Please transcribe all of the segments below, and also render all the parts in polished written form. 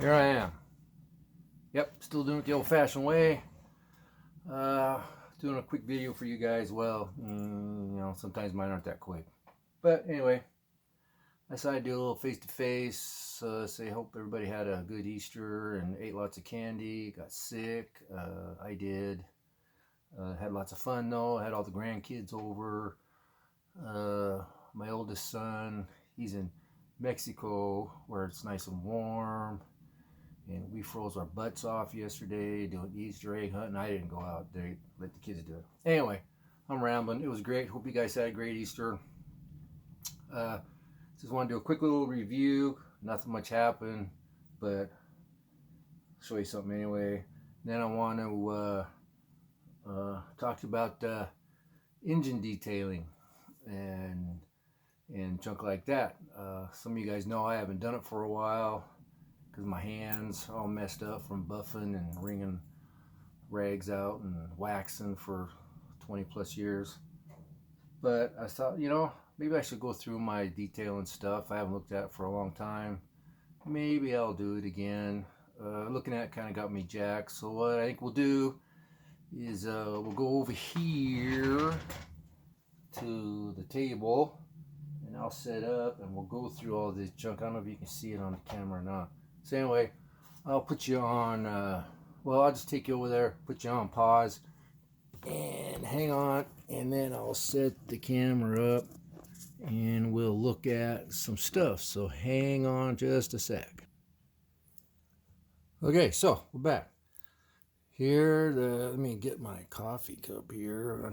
Here I am. Yep, still doing it the old-fashioned way. Doing a quick video for you guys. Well, sometimes mine aren't that quick. But anyway, I decided to do a little face-to-face. Say hope everybody had a good Easter and ate lots of candy. Got sick. I did. Had lots of fun though. I had all the grandkids over. My oldest son, he's in Mexico where it's nice and warm. And we froze our butts off yesterday doing Easter egg hunting. I didn't go out there, let the kids do it. Anyway, I'm rambling. It was great. Hope you guys had a great Easter. Just want to do a quick little review. Nothing much happened, but I'll show you something anyway. Then I want to talk about engine detailing and junk like that. Some of you guys know I haven't done it for a while because my hands are all messed up from buffing and wringing rags out and waxing for 20 plus years. But I thought, maybe I should go through my detailing stuff. I haven't looked at it for a long time. Maybe I'll do it again. Looking at it kind of got me jacked. So what I think we'll do is we'll go over here to the table and I'll set up and we'll go through all this junk. I don't know if you can see it on the camera or not. So anyway, I'll put you on, I'll just take you over there, put you on pause, and hang on, and then I'll set the camera up, and we'll look at some stuff. So hang on just a sec. Okay, so we're back. Here, let me get my coffee cup here. I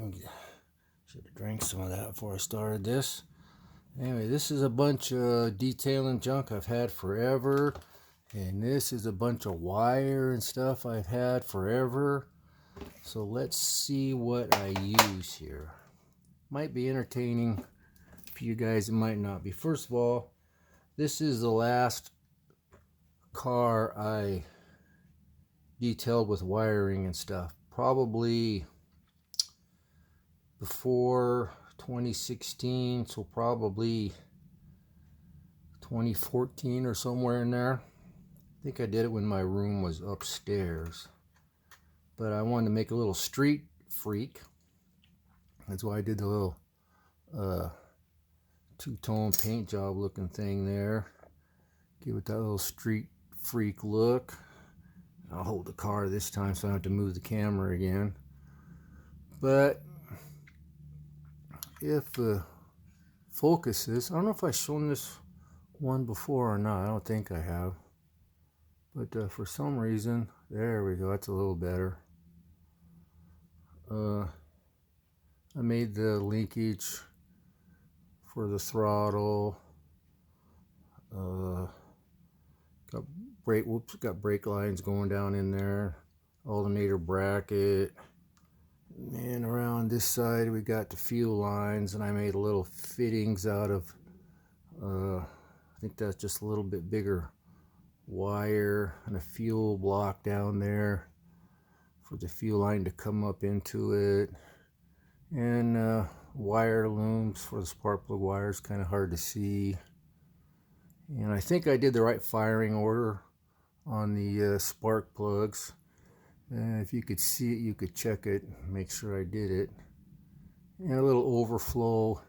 should have drank some of that before I started this. Anyway, this is a bunch of detailing junk I've had forever. And this is a bunch of wire and stuff I've had forever. So let's see what I use here. Might be entertaining for you guys, it might not be. First of all, this is the last car I detailed with wiring and stuff. Probably before 2016, so probably 2014 or somewhere in there. I think I did it when my room was upstairs, but I wanted to make a little street freak. That's why I did the little two-tone paint job looking thing there. Give it that little street freak look. I'll hold the car this time so I don't have to move the camera again. But if focuses, I don't know if I've shown this one before or not. I don't think I have. But for some reason, there we go, that's a little better. I made the linkage for the throttle. Got brake lines going down in there. Alternator bracket. And around this side we got the fuel lines, and I made a little fittings out of, I think that's just a little bit bigger wire and a fuel block down there for the fuel line to come up into it, and wire looms for the spark plug wires, kind of hard to see. And I think I did the right firing order on the spark plugs. And if you could see it, you could check it, make sure I did it. And a little overflow, I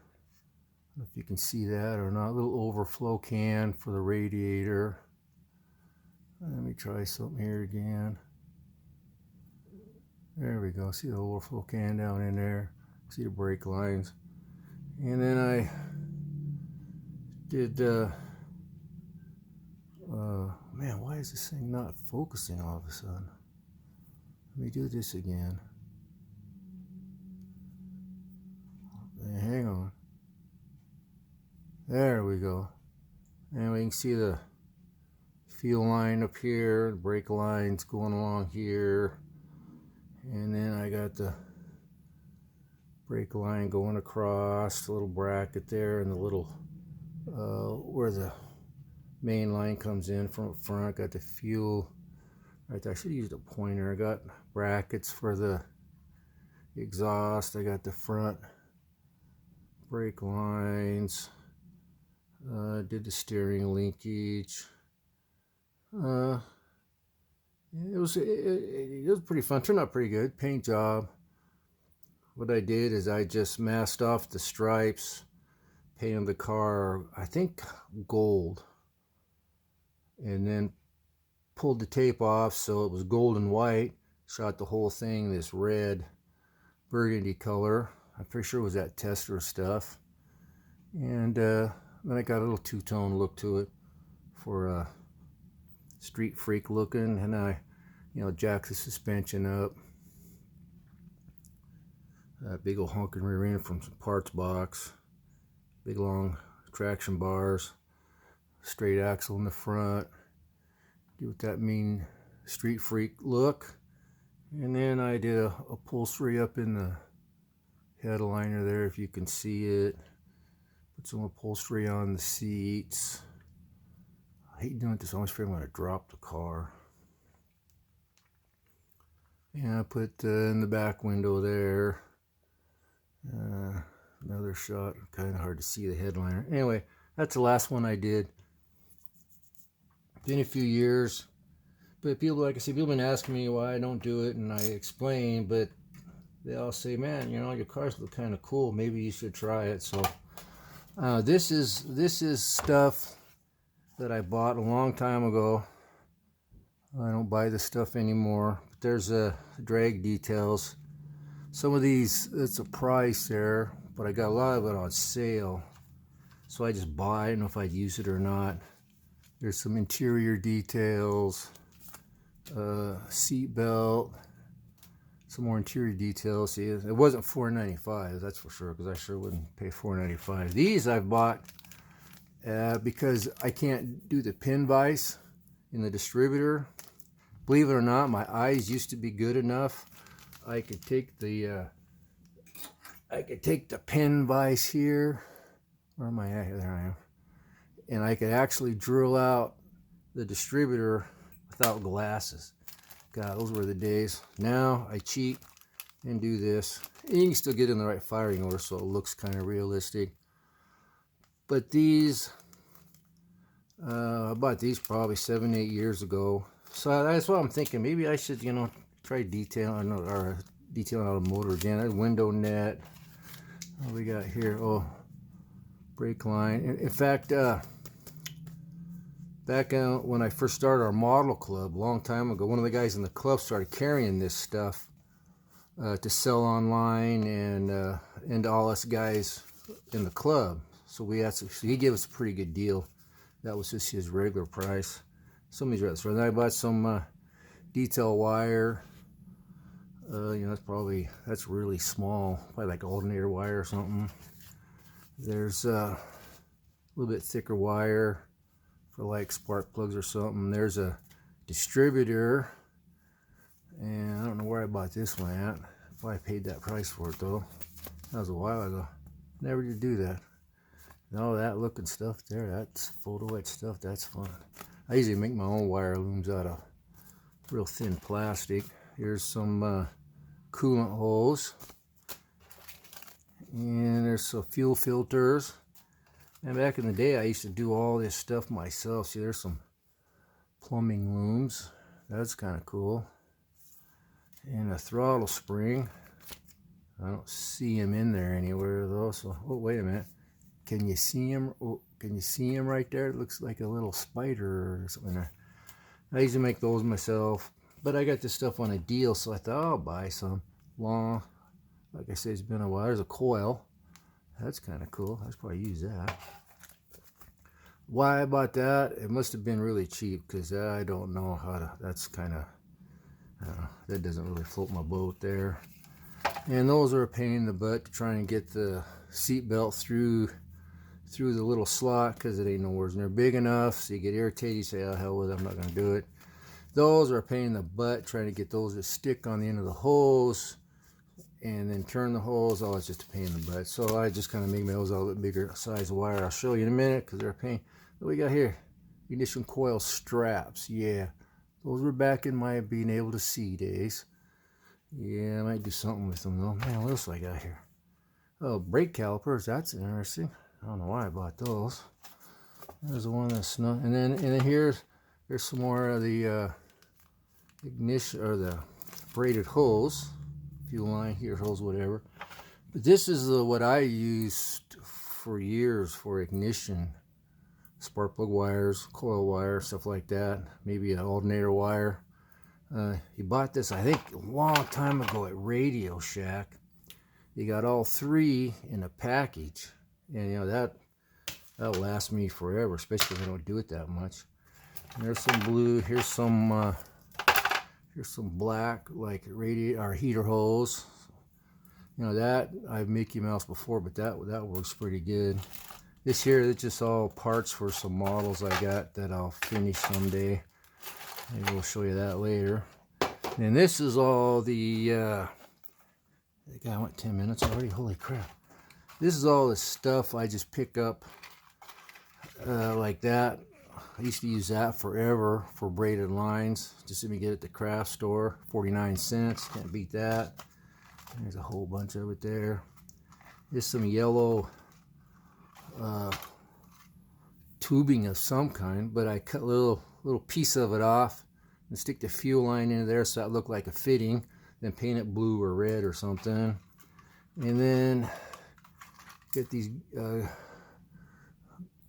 don't know if you can see that or not, a little overflow can for the radiator. Let me try something here again. There we go. See the overflow can down in there. See the brake lines. And then I did, man, why is this thing not focusing all of a sudden? Let me do this again. Hang on. There we go. And we can see the fuel line up here, the brake lines going along here, and then I got the brake line going across, the little bracket there, and the little where the main line comes in from up front. Got the fuel right there. I should have used a pointer. I got brackets for the exhaust. I got the front brake lines. Did the steering linkage. Uh, it was pretty fun. Turned out pretty good. Paint job. What I did is I just masked off the stripes, painted the car, I think gold, and then pulled the tape off so it was gold and white. Shot the whole thing this red burgundy color. I'm pretty sure it was that Tester stuff. And then I got a little two-tone look to it for a street freak looking. And I, jacked the suspension up. Big old honking rear end from some parts box. Big long traction bars. Straight axle in the front. Give it that mean street freak look. And then I did a upholstery up in the headliner there, if you can see it. Put some upholstery on the seats. I hate doing this. I always fear I'm going to drop the car. And I put in the back window there. Another shot. Kind of hard to see the headliner. Anyway, that's the last one I did. Been a few years. But people, like I said, people have been asking me why I don't do it, and I explain, but they all say, man, your cars look kind of cool. Maybe you should try it. So this is stuff that I bought a long time ago. I don't buy this stuff anymore. But there's drag details. Some of these, it's a price there, but I got a lot of it on sale. So I just buy it. I don't know if I'd use it or not. There's some interior details. Seat belt, some more interior details. See, it wasn't $4.95, that's for sure, because I sure wouldn't pay $4.95. These I've bought because I can't do the pin vise in the distributor. Believe it or not, my eyes used to be good enough. I could take the pin vise here. Where am I at? There I am. And I could actually drill out the distributor without glasses. God, those were the days. Now I cheat and do this. And you can still get in the right firing order so it looks kind of realistic. But these, I bought these probably 7-8 years ago. So that's what I'm thinking. Maybe I should, try detailing out a motor again. There's window net. What we got here? Oh, brake line. In fact, back when I first started our model club a long time ago, one of the guys in the club started carrying this stuff to sell online and to all us guys in the club. So he gave us a pretty good deal. That was just his regular price. Somebody's right. So then I bought some detail wire. That's really small, probably like alternator wire or something. There's a little bit thicker wire for like spark plugs or something. There's a distributor, and I don't know where I bought this one at. If I paid that price for it though. That was a while ago. Never did do that. No, that looking stuff there, that's photo etch stuff, that's fun. I usually make my own wire looms out of real thin plastic. Here's some coolant hose. And there's some fuel filters. And back in the day, I used to do all this stuff myself. See, there's some plumbing looms. That's kind of cool. And a throttle spring. I don't see him in there anywhere though. So, oh, wait a minute. Can you see him? Oh, can you see him right there? It looks like a little spider or something there. I usually make those myself. But I got this stuff on a deal, so I thought I'll buy some. Long, like I said, it's been a while. There's a coil. That's kind of cool. I should probably use that. Why I bought that? It must have been really cheap, because I don't know how to. That's kind of, that doesn't really float my boat there. And those are a pain in the butt to try and get the seat belt through the little slot, because it ain't nowhere near big enough. So you get irritated. You say, "Oh hell with it, I'm not going to do it." Those are a pain in the butt trying to get those to stick on the end of the hose and then turn the hose. Oh, it's just a pain in the butt. So I just kind of make my hose a little bit bigger size wire. I'll show you in a minute because they're a pain. What we got here? Ignition coil straps. Yeah, those were back in my being able to see days. Yeah, I might do something with them though. Man, what else do I got here? Oh, brake calipers. That's interesting. I don't know why I bought those. There's the one that's not. And then here's There's some more of the ignition or the braided hose, fuel line, heater hose, whatever. But this is what I used for years for ignition. Spark plug wires, coil wire, stuff like that. Maybe an alternator wire. He bought this, I think, a long time ago at Radio Shack. He got all three in a package, and you know that'll last me forever, especially if I don't do it that much. And there's some blue. Here's some black, like radiator or heater hose. You know that I've Mickey Mouse before, but that works pretty good. This here is just all parts for some models I got that I'll finish someday. Maybe we'll show you that later. And this is all the I went 10 minutes already. Holy crap! This is all the stuff I just pick up like that. I used to use that forever for braided lines. Just let me get it at the craft store, 49 cents. Can't beat that. There's a whole bunch of it there. There's some yellow tubing of some kind, but I cut a little piece of it off and stick the fuel line in there so that looked like a fitting, then paint it blue or red or something. And then get these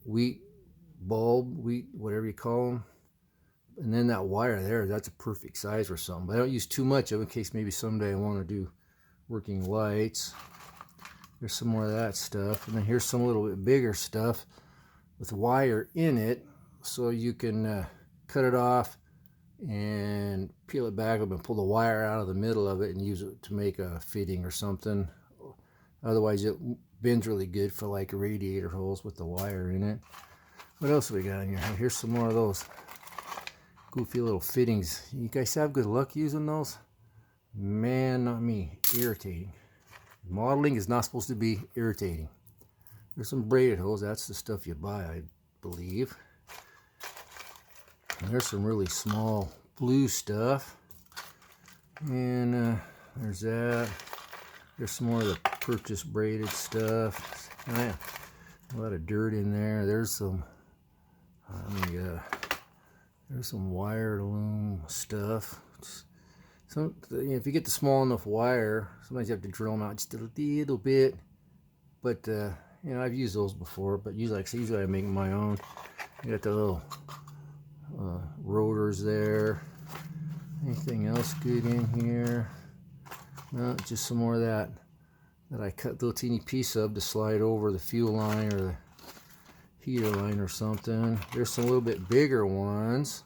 wheat bulb, whatever you call them. And then that wire there, that's a perfect size for something. But I don't use too much of it in case maybe someday I want to do working lights. There's some more of that stuff. And then here's some little bit bigger stuff with wire in it, so you can cut it off and peel it back up and pull the wire out of the middle of it and use it to make a fitting or something. Otherwise it bends really good for like radiator holes with the wire in it. What else have we got in here? Here's some more of those goofy little fittings. You guys have good luck using those? Man, not me. Irritating. Modeling is not supposed to be irritating. There's some braided hose. That's the stuff you buy, I believe. And there's some really small blue stuff. And there's that. There's some more of the purchase braided stuff. A lot of dirt in there. There's some there's some wired loom stuff. If you get the small enough wire, sometimes you have to drill them out just a little bit. But you know, I've used those before. But usually I make my own. You got the little rotors there. Anything else good in here? No, just some more of that I cut a little teeny piece of to slide over the fuel line or the heater line or something. There's some little bit bigger ones,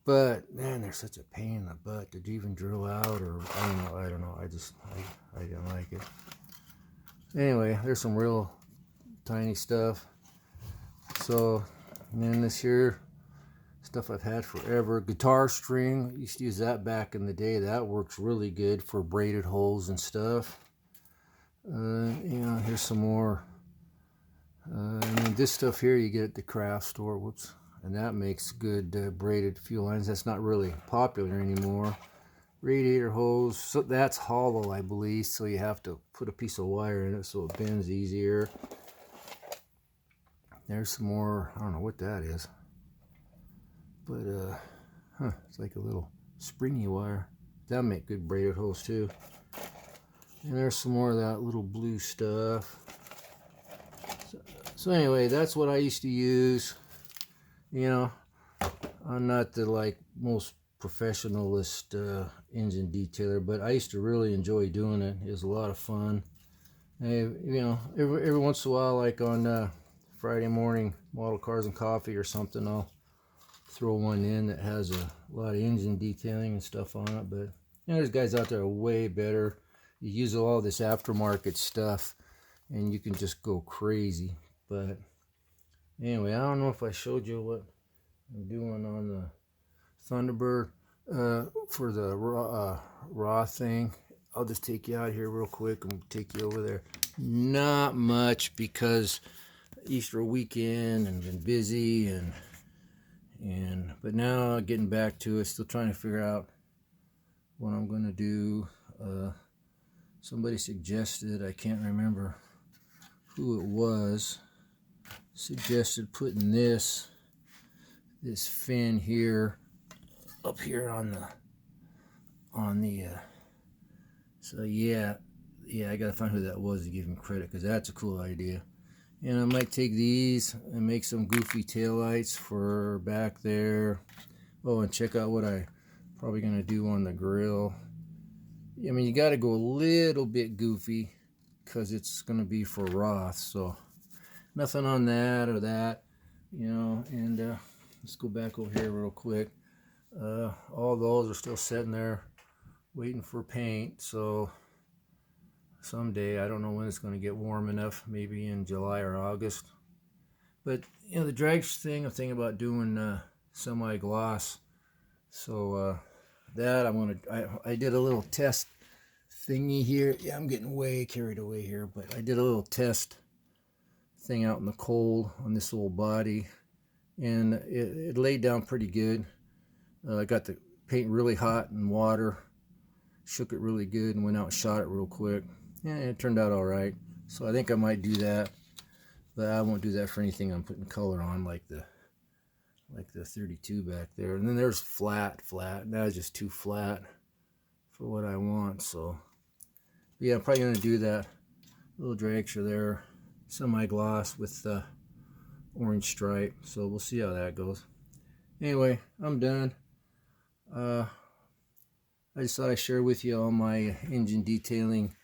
but man, they're such a pain in the butt to even drill out, or I don't know. I didn't like it. Anyway, there's some real tiny stuff. So, and then this here stuff I've had forever. Guitar string. I used to use that back in the day. That works really good for braided holes and stuff. You know, here's some more. And then this stuff here you get at the craft store. Whoops. And that makes good braided fuel lines. That's not really popular anymore. Radiator hose. So that's hollow, I believe. So you have to put a piece of wire in it so it bends easier. There's some more. I don't know what that is. But, it's like a little springy wire. That'll make good braided hose too. And there's some more of that little blue stuff. So anyway, that's what I used to use. You know, I'm not the like most professionalist engine detailer, but I used to really enjoy doing it. It was a lot of fun. And, you know, every once in a while, like on Friday morning, Model Cars and Coffee or something, I'll throw one in that has a lot of engine detailing and stuff on it. But you know, there's guys out there are way better. You use all this aftermarket stuff and you can just go crazy. But anyway, I don't know if I showed you what I'm doing on the Thunderbird for the raw thing. I'll just take you out here real quick and take you over there. Not much because Easter weekend and been busy but now getting back to it, still trying to figure out what I'm going to do. Somebody suggested, I can't remember who it was, suggested putting this this fin here up here on the so yeah, I gotta find who that was to give him credit, because that's a cool idea. And I might take these and make some goofy taillights for back there. Oh, and check out what I probably gonna do on the grill. I mean, you gotta go a little bit goofy because it's gonna be for Roth, so nothing on that or that, you know. And let's go back over here real quick. All those are still sitting there waiting for paint, so someday, I don't know when it's going to get warm enough, maybe in July or August. But you know, the drag thing, I'm thinking about doing semi-gloss, so that I did a little test thingy here. Yeah, I'm getting way carried away here, but I did a little test thing out in the cold on this old body, and it laid down pretty good. I got the paint really hot in water, shook it really good, and went out and shot it real quick. Yeah, it turned out all right. So I think I might do that, but I won't do that for anything I'm putting color on, like the 32 back there. And then there's flat. That's just too flat for what I want. So but yeah, I'm probably gonna do that little dragster there, semi-gloss with the orange stripe. So we'll see how that goes. Anyway, I'm done. I just thought I'd share with you all my engine detailing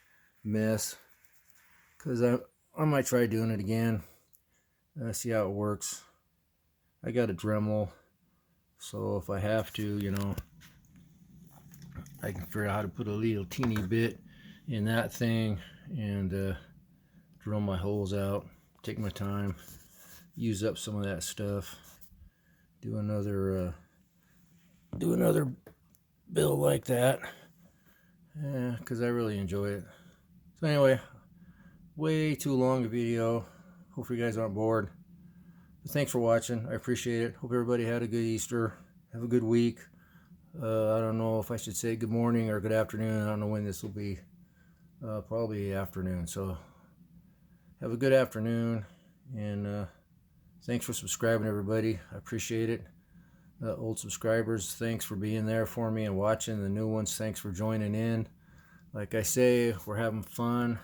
mess, because I might try doing it again, see how it works. I got a Dremel, so if I have to, you know, I can figure out how to put a little teeny bit in that thing and drill my holes out, take my time, use up some of that stuff, do another build like that, because I really enjoy it. So anyway, way too long a video. Hopefully you guys aren't bored. But thanks for watching. I appreciate it. Hope everybody had a good Easter. Have a good week. I don't know if I should say good morning or good afternoon. I don't know when this will be. Probably afternoon. So have a good afternoon. And thanks for subscribing, everybody. I appreciate it. Old subscribers, thanks for being there for me and watching. The new ones, thanks for joining in. Like I say, we're having fun.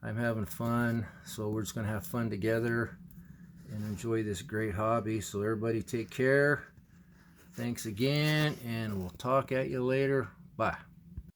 I'm having fun, so we're just gonna have fun together and enjoy this great hobby. So everybody take care. Thanks again, and we'll talk at you later. Bye.